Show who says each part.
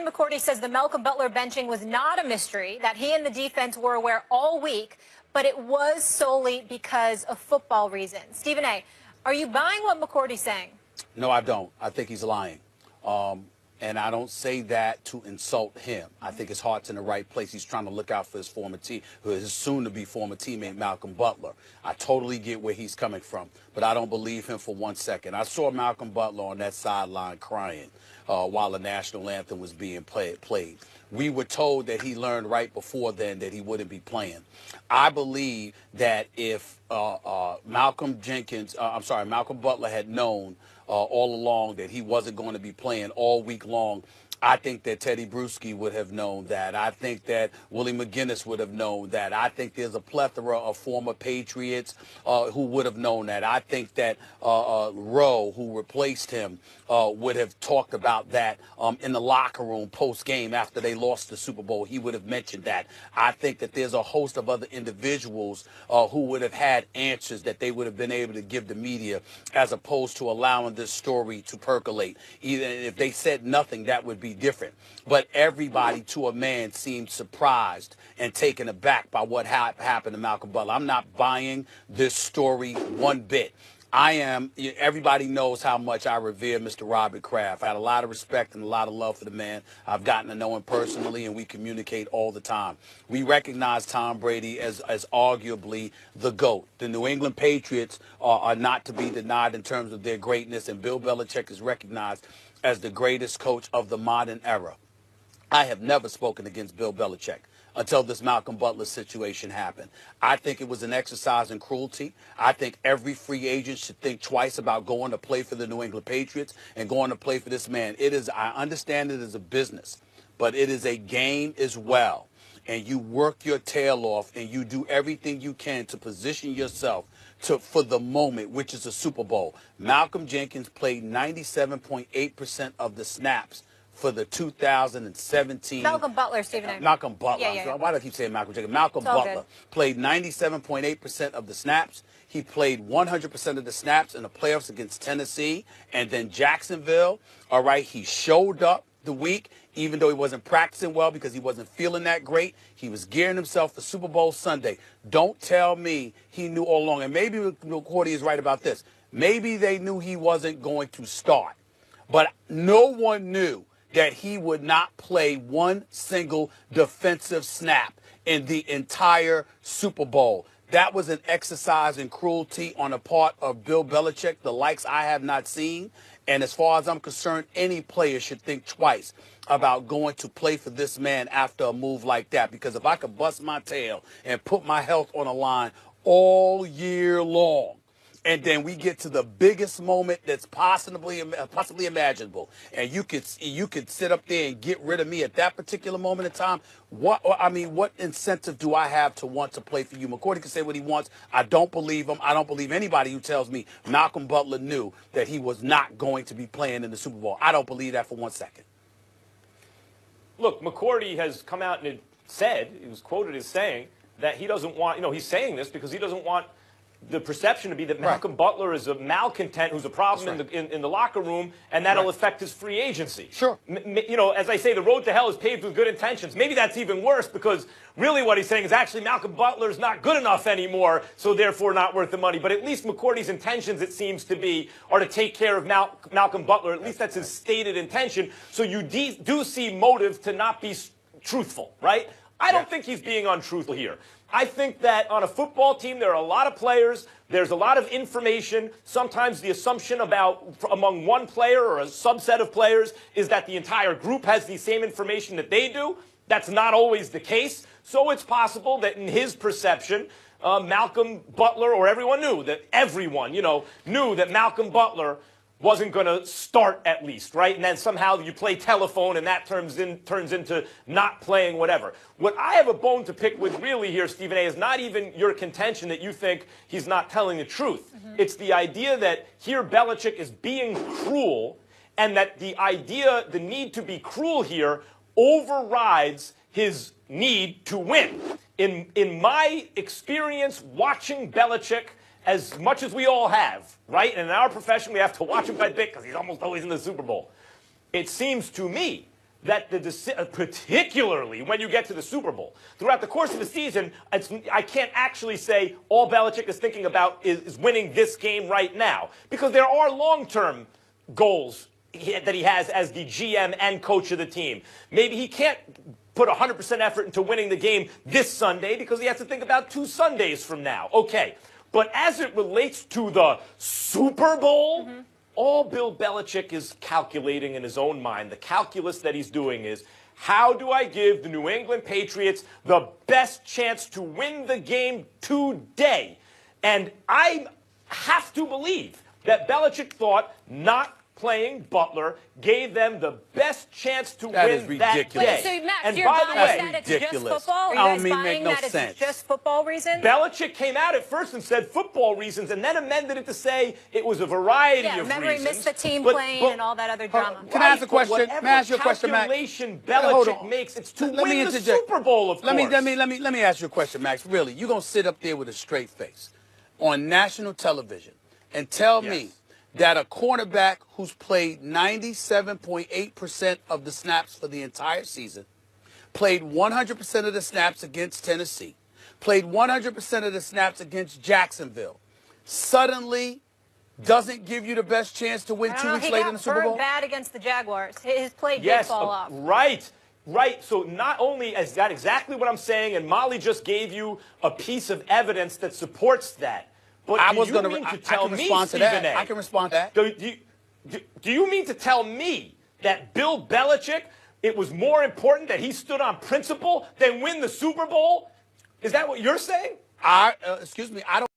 Speaker 1: McCourty says the Malcolm Butler benching was not a mystery, that he and the defense were aware all week, but it was solely because of football reasons. Stephen A., are you buying what McCourty's saying?
Speaker 2: No, I don't. I think he's lying. And I don't say that to insult him. I think his heart's in the right place. He's trying to look out for his his soon-to-be former teammate, Malcolm Butler. I totally get where he's coming from, but I don't believe him for 1 second. I saw Malcolm Butler on that sideline crying while the national anthem was being played. We were told that he learned right before then that he wouldn't be playing. I believe that if Malcolm Butler had known all along that he wasn't going to be playing all week long, I think that Teddy Bruschi would have known that. I think that Willie McGinnis would have known that. I think there's a plethora of former Patriots who would have known that. I think that Rowe, who replaced him, would have talked about that in the locker room post-game after they lost the Super Bowl. He would have mentioned that. I think that there's a host of other individuals who would have had answers that they would have been able to give the media, as opposed to allowing this story to percolate. Even if they said nothing, that would be different. But everybody, to a man, seemed surprised and taken aback by what happened to Malcolm Butler. I'm not buying this story one bit. Everybody knows how much I revere Mr. Robert Kraft. I had a lot of respect and a lot of love for the man. I've gotten to know him personally, and we communicate all the time. We recognize Tom Brady as arguably the GOAT. The New England Patriots are not to be denied in terms of their greatness, and Bill Belichick is recognized as the greatest coach of the modern era. I have never spoken against Bill Belichick until this Malcolm Butler situation happened. I think it was an exercise in cruelty. I think every free agent should think twice about going to play for the New England Patriots and going to play for this man. I understand it as a business, but it is a game as well. And you work your tail off and you do everything you can to position yourself for the moment, which is a Super Bowl. Malcolm Jenkins played 97.8% of the snaps for the 2017.
Speaker 1: Malcolm Butler, Stephen A.
Speaker 2: Malcolm Butler.
Speaker 1: Yeah.
Speaker 2: Why do I keep saying Malcolm Jenkins? Malcolm Butler played 97.8% of the snaps. He played 100% of the snaps in the playoffs against Tennessee and then Jacksonville. All right, he showed up the week, even though he wasn't practicing well because he wasn't feeling that great. He was gearing himself for Super Bowl Sunday. Don't tell me he knew all along. And maybe McCourty is right about this. Maybe they knew he wasn't going to start. But no one knew that he would not play one single defensive snap in the entire Super Bowl. That was an exercise in cruelty on the part of Bill Belichick, the likes I have not seen. And as far as I'm concerned, any player should think twice about going to play for this man after a move like that. Because if I could bust my tail and put my health on the line all year long, and then we get to the biggest moment that's possibly imaginable, and you could sit up there and get rid of me at that particular moment in time, what incentive do I have to want to play for you? McCourty can say what he wants. I don't believe him. I don't believe anybody who tells me Malcolm Butler knew that he was not going to be playing in the Super Bowl. I don't believe that for 1 second.
Speaker 3: Look, McCourty has come out and said, he was quoted as saying that he doesn't want, he's saying this because he doesn't want the perception to be that Malcolm Butler is a malcontent who's a problem in the locker room, and that'll affect his free agency.
Speaker 2: Sure.
Speaker 3: As I say, the road to hell is paved with good intentions. Maybe that's even worse, because really what he's saying is actually Malcolm Butler's not good enough anymore, so therefore not worth the money. But at least McCourty's intentions, it seems to be, are to take care of Malcolm Butler. At least that's his stated intention. So you do see motive to not be truthful, right? I don't think he's being untruthful here. I think that on a football team, there are a lot of players. There's a lot of information. Sometimes the assumption among one player or a subset of players is that the entire group has the same information that they do. That's not always the case. So it's possible that in his perception, Malcolm Butler, or everyone knew that Malcolm Butler wasn't going to start, at least, right? And then somehow you play telephone and that turns into not playing whatever. What I have a bone to pick with really here, Stephen A., is not even your contention that you think he's not telling the truth. It's the idea that here Belichick is being cruel, and that the need to be cruel here overrides his need to win. In my experience watching Belichick, as much as we all have, right? And in our profession, we have to watch him by bit because he's almost always in the Super Bowl. It seems to me that particularly when you get to the Super Bowl, throughout the course of the season, I can't actually say all Belichick is thinking about is winning this game right now, because there are long-term goals that he has as the GM and coach of the team. Maybe he can't put 100% effort into winning the game this Sunday because he has to think about 2 Sundays from now. Okay, but as it relates to the Super Bowl, all Bill Belichick is calculating in his own mind, the calculus that he's doing is, how do I give the New England Patriots the best chance to win the game today? And I have to believe that Belichick thought not playing Butler gave them the best chance to win that day.
Speaker 1: Wait, so Max,
Speaker 3: and
Speaker 1: you're
Speaker 3: by the
Speaker 1: buying
Speaker 3: way,
Speaker 1: that it's just football? Are you
Speaker 2: I
Speaker 1: guys
Speaker 2: don't
Speaker 1: buying
Speaker 2: make no
Speaker 1: that
Speaker 2: sense.
Speaker 1: it's just football reasons?
Speaker 3: Belichick came out at first and said football reasons, and then amended it to say it was a variety of
Speaker 1: remember
Speaker 3: reasons.
Speaker 1: he missed the team playing and all that other drama.
Speaker 2: Can I ask a question? May I ask you a question, Max?
Speaker 3: Calculation Belichick makes, it's to win the Super Bowl, of course.
Speaker 2: Let me ask you a question, Max. Really, you're gonna sit up there with a straight face on national television and tell me that a cornerback who's played 97.8% of the snaps for the entire season, played 100% of the snaps against Tennessee, played 100% of the snaps against Jacksonville, suddenly doesn't give you the best chance to win 2 weeks later in the Super Bowl?
Speaker 1: He got bad against the Jaguars. His play did fall off.
Speaker 3: Right. So not only is that exactly what I'm saying, and Molly just gave you a piece of evidence that supports that. But I can respond to that.
Speaker 2: I can respond to that.
Speaker 3: Do you mean to tell me that Bill Belichick, it was more important that he stood on principle than win the Super Bowl? Is that what you're saying?
Speaker 2: Excuse me, I don't.